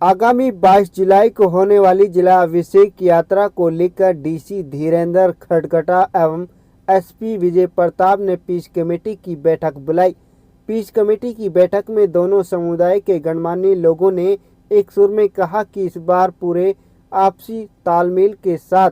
आगामी 22 जुलाई को होने वाली जिला अभिषेक यात्रा को लेकर डीसी धीरेन्द्र खडगटा एवं एसपी विजय प्रताप ने पीस कमेटी की बैठक बुलाई। पीस कमेटी की बैठक में दोनों समुदाय के गणमान्य लोगों ने एक सुर में कहा कि इस बार पूरे आपसी तालमेल के साथ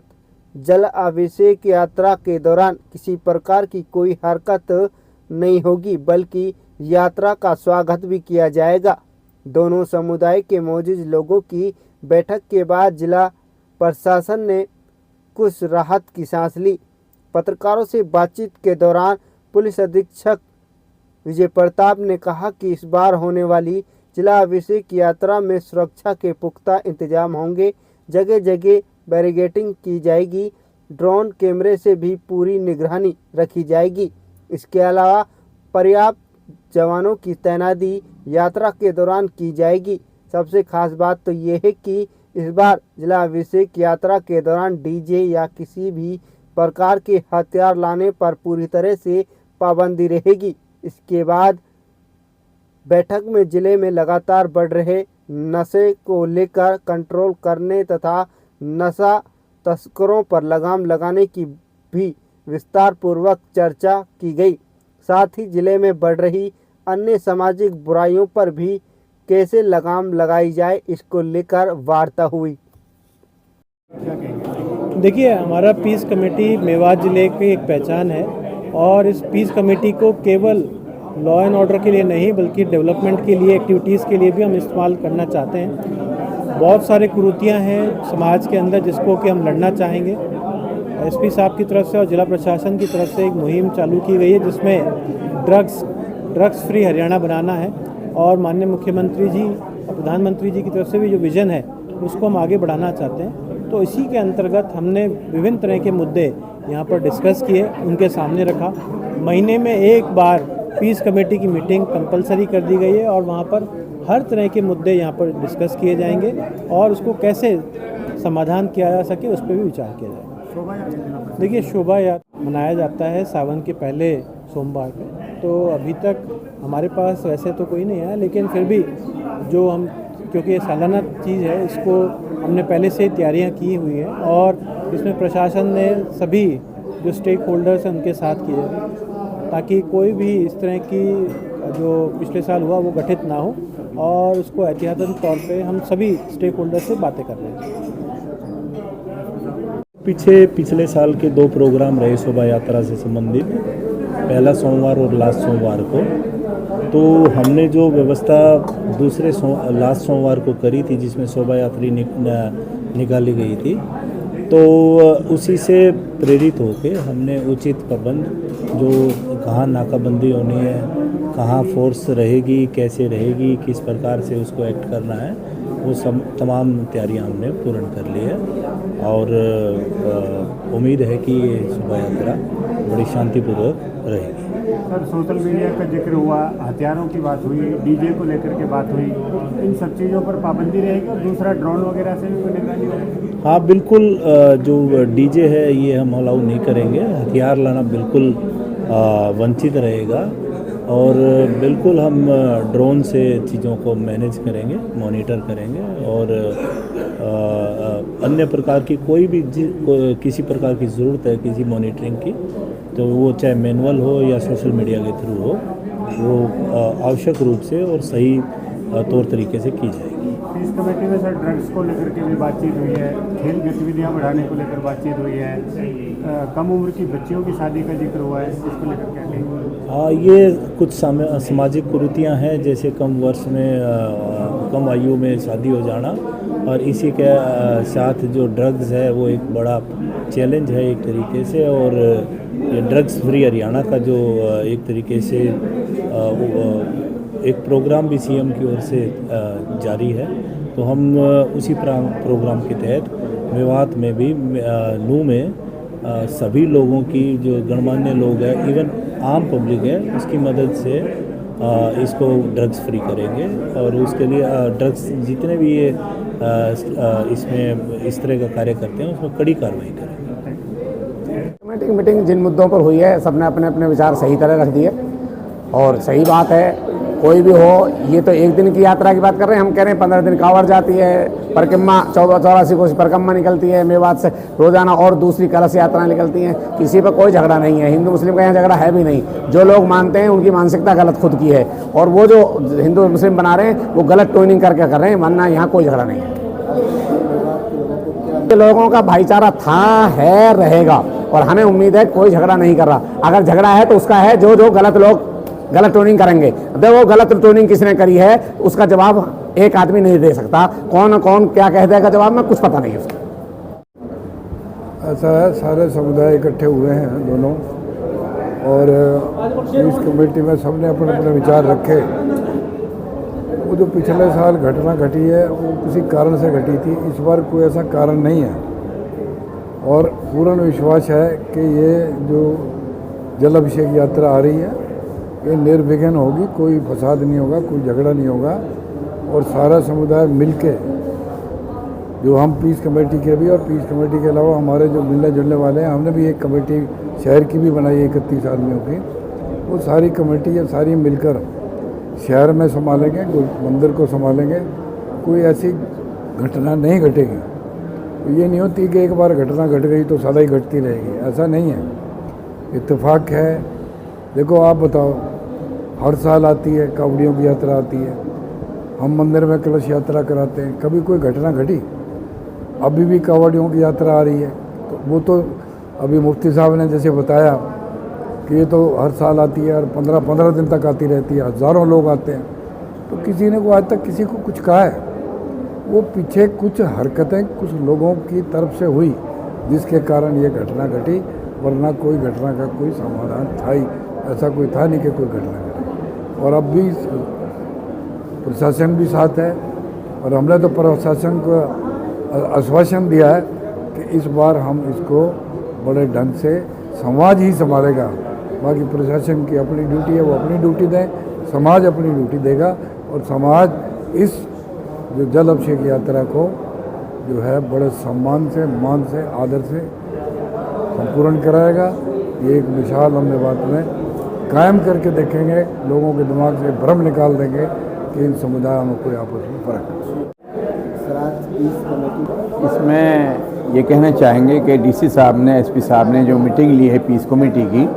जल अभिषेक यात्रा के दौरान किसी प्रकार की कोई हरकत नहीं होगी, बल्कि यात्रा का स्वागत भी किया जाएगा। दोनों समुदाय के मौजूद लोगों की बैठक के बाद जिला प्रशासन ने कुछ राहत की सांस ली। पत्रकारों से बातचीत के दौरान पुलिस अधीक्षक विजय प्रताप ने कहा कि इस बार होने वाली जिला अभिषेक यात्रा में सुरक्षा के पुख्ता इंतजाम होंगे। जगह जगह बैरिकेडिंग की जाएगी, ड्रोन कैमरे से भी पूरी निगरानी रखी जाएगी। इसके अलावा पर्याप्त जवानों की तैनाती यात्रा के दौरान की जाएगी। सबसे खास बात तो ये है कि इस बार जिला अभिषेक यात्रा के दौरान डीजे या किसी भी प्रकार के हथियार लाने पर पूरी तरह से पाबंदी रहेगी। इसके बाद बैठक में जिले में लगातार बढ़ रहे नशे को लेकर कंट्रोल करने तथा नशा तस्करों पर लगाम लगाने की भी विस्तार पूर्वक चर्चा की गई। साथ ही जिले में बढ़ रही अन्य सामाजिक बुराइयों पर भी कैसे लगाम लगाई जाए, इसको लेकर वार्ता हुई। देखिए, हमारा पीस कमेटी मेवात ज़िले की एक पहचान है और इस पीस कमेटी को केवल लॉ एंड ऑर्डर के लिए नहीं बल्कि डेवलपमेंट के लिए, एक्टिविटीज़ के लिए भी हम इस्तेमाल करना चाहते हैं। बहुत सारे कुरीतियाँ हैं समाज के अंदर जिसको कि हम लड़ना चाहेंगे। एसपी साहब की तरफ से और जिला प्रशासन की तरफ से एक मुहिम चालू की गई है जिसमें ड्रग्स फ्री हरियाणा बनाना है और माननीय मुख्यमंत्री जी और प्रधानमंत्री जी की तरफ से भी जो विज़न है उसको हम आगे बढ़ाना चाहते हैं। तो इसी के अंतर्गत हमने विभिन्न तरह के मुद्दे यहाँ पर डिस्कस किए, उनके सामने रखा। महीने में एक बार पीस कमेटी की मीटिंग कंपलसरी कर दी गई है और वहाँ पर हर तरह के मुद्दे यहाँ पर डिस्कस किए जाएंगे और उसको कैसे समाधान किया जा सके उस पर भी विचार किया जाएगा। देखिए, शोभा यात्रा मनाया जाता है सावन के पहले सोमवार पे, तो अभी तक हमारे पास वैसे तो कोई नहीं है, लेकिन फिर भी जो हम, क्योंकि ये सालाना चीज़ है, इसको हमने पहले से तैयारियां की हुई हैं और इसमें प्रशासन ने सभी जो स्टेक होल्डर्स हैं उनके साथ किए हैं ताकि कोई भी इस तरह की जो पिछले साल हुआ वो घटित ना हो और उसको एहतियातन तौर पे हम सभी स्टेक होल्डर्स से बातें कर रहे हैं। पिछले साल के 2 प्रोग्राम रहे शोभा यात्रा से संबंधित, पहला सोमवार और लास्ट सोमवार को। तो हमने जो व्यवस्था लास्ट सोमवार को करी थी जिसमें शोभा यात्री निकाली गई थी, तो उसी से प्रेरित होकर हमने उचित प्रबंध, जो कहाँ नाकाबंदी होनी है, कहाँ फोर्स रहेगी, कैसे रहेगी, किस प्रकार से उसको एक्ट करना है, वो सब तमाम तैयारियां हमने पूर्ण कर ली है और उम्मीद है कि ये शोभा यात्रा बड़ी शांतिपूर्वक रहेगी। सर, सोशल मीडिया का जिक्र हुआ, हथियारों की बात हुई, डीजे को लेकर के बात हुई, इन सब चीज़ों पर पाबंदी रहेगी और दूसरा ड्रोन वगैरह से भी कोई निगरानी होगी? हाँ, बिल्कुल। जो डीजे है ये हम अलाउ नहीं करेंगे, हथियार लाना बिल्कुल वंचित रहेगा और बिल्कुल हम ड्रोन से चीज़ों को मैनेज करेंगे, मॉनिटर करेंगे और अन्य प्रकार की कोई भी किसी प्रकार की ज़रूरत है किसी मॉनिटरिंग की, तो वो चाहे मैनुअल हो या सोशल मीडिया के थ्रू हो, वो आवश्यक रूप से और सही तौर तरीके से की जाएगी। इस कमेटी में सर ड्रग्स को लेकर के भी बातचीत हुई है, खेल गतिविधियां बढ़ाने को लेकर बातचीत हुई है, कम उम्र की बच्चियों की शादी का जिक्र हुआ है, इसको लेकर क्या कहेंगे? हाँ, ये कुछ सामाजिक कुरीतियाँ हैं, जैसे कम वर्ष में कम आयु में शादी हो जाना और इसी के साथ जो ड्रग्स है वो एक बड़ा चैलेंज है एक तरीके से। और ये ड्रग्स फ्री हरियाणा का जो एक तरीके से एक प्रोग्राम भी सीएम की ओर से जारी है, तो हम उसी प्रोग्राम के तहत मेवात में भी नू में सभी लोगों की, जो गणमान्य लोग हैं, इवन आम पब्लिक है, उसकी मदद से इसको ड्रग्स फ्री करेंगे और उसके लिए ड्रग्स जितने भी ये इसमें इस तरह का कार्य करते हैं उसमें कड़ी कार्रवाई करेंगे। कमेटी मीटिंग जिन मुद्दों पर हुई है सबने अपने अपने विचार सही तरह रख दिए और सही बात है कोई भी हो, ये तो एक दिन की यात्रा की बात कर रहे हैं, हम कह रहे हैं 15 दिन कांवड़ जाती है, परिक्रमा 84 कोस परिक्रमा निकलती है मेवात से रोजाना, और दूसरी कलश यात्रा निकलती हैं। किसी पर कोई झगड़ा नहीं है, हिंदू मुस्लिम का यहाँ झगड़ा है भी नहीं। जो लोग मानते हैं उनकी मानसिकता गलत खुद की है, और वो जो हिंदू मुस्लिम बना रहे हैं वो गलत ट्यूनिंग करके कर रहे हैं, वरना यहाँ कोई झगड़ा नहीं है। लोगों का भाईचारा था, है, रहेगा, और हमें उम्मीद है कोई झगड़ा नहीं कर रहा। अगर झगड़ा है तो उसका है जो गलत लोग गलत ट्यूनिंग करेंगे। वो गलत ट्यूनिंग किसने करी है उसका जवाब एक आदमी नहीं दे सकता। कौन कौन क्या कह देगा जवाब में कुछ पता नहीं है उसका। ऐसा है, सारे समुदाय इकट्ठे हुए हैं दोनों, और इस कमेटी में सबने अपने अपने विचार रखे। वो जो पिछले साल घटना घटी है वो किसी कारण से घटी थी, इस बार कोई ऐसा कारण नहीं है, और पूर्ण विश्वास है कि ये जो जल अभिषेक यात्रा आ रही है ये निर्विघ्न होगी, कोई फसाद नहीं होगा, कोई झगड़ा नहीं होगा, और सारा समुदाय मिलके, जो हम पीस कमेटी के भी और पीस कमेटी के अलावा हमारे जो मिलने जुलने वाले हैं, हमने भी एक कमेटी शहर की भी बनाई है 31 आदमियों की। वो सारी कमेटी या सारी मिलकर शहर में संभालेंगे, मंदिर को संभालेंगे, कोई ऐसी घटना नहीं घटेगी। तो ये नहीं होती कि एक बार घटना घट गई तो सदा ही घटती रहेगी, ऐसा नहीं है। इत्तेफाक है। देखो आप बताओ, हर साल आती है कावड़ियों की यात्रा आती है, हम मंदिर में कलश यात्रा कराते हैं, कभी कोई घटना घटी? अभी भी कावड़ियों की यात्रा आ रही है, तो वो तो अभी मुफ्ती साहब ने जैसे बताया कि ये तो हर साल आती है और 15 दिन तक आती रहती है, हज़ारों लोग आते हैं। तो किसी ने को आज तक किसी को कुछ कहा है? वो पीछे कुछ हरकतें कुछ लोगों की तरफ से हुई जिसके कारण ये घटना घटी, वरना कोई घटना का कोई समाधान था ही, ऐसा कोई था नहीं कि कोई घटना घटी। और अब भी प्रशासन भी साथ है, और हमने तो प्रशासन को आश्वासन दिया है कि इस बार हम इसको बड़े ढंग से समाज ही संभालेगा। बाकी प्रशासन की अपनी ड्यूटी है, वो अपनी ड्यूटी दें, समाज अपनी ड्यूटी देगा, और समाज इस जो जल अभिषेक यात्रा को जो है बड़े सम्मान से, मान से, आदर से संपूर्ण कराएगा। ये एक विशाल हमने बात में कायम करके देखेंगे, लोगों के दिमाग से भ्रम निकाल देंगे कि इन समुदायों में कोई आपस में फर्क है। इसमें ये कहना चाहेंगे कि डीसी साहब ने, एसपी साहब ने जो मीटिंग ली है पीस कमेटी की,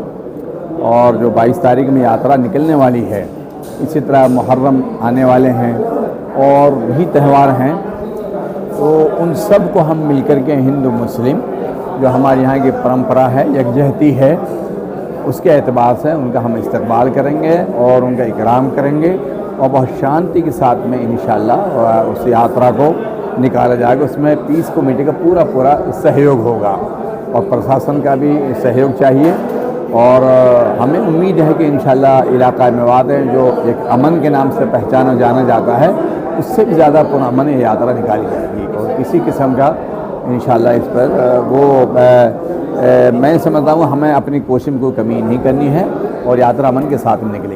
और जो 22 तारीख में यात्रा निकलने वाली है, इसी तरह मुहर्रम आने वाले हैं और वही त्यौहार हैं, तो उन सब को हम मिलकर के हिंदू मुस्लिम जो हमारे यहाँ की परंपरा है, यकजहती है, उसके एतबार से उनका हम इस्तकबाल करेंगे और उनका इकराम करेंगे, और बहुत शांति के साथ में इंशाअल्लाह उस यात्रा को निकाला जाएगा। उसमें पीस कमेटी का पूरा सहयोग होगा, और प्रशासन का भी सहयोग चाहिए, और हमें उम्मीद है कि इंशाअल्लाह इलाका मेवात है जो एक अमन के नाम से पहचाना जाना जाता है, उससे भी ज़्यादा पुरअमन ये यात्रा निकाली जाएगी, और किसी किस्म का इंशाअल्लाह इस पर मैं समझता हूँ हमें अपनी कोशिश में कोई कमी नहीं करनी है, और यात्रा अमन के साथ में निकलेगी।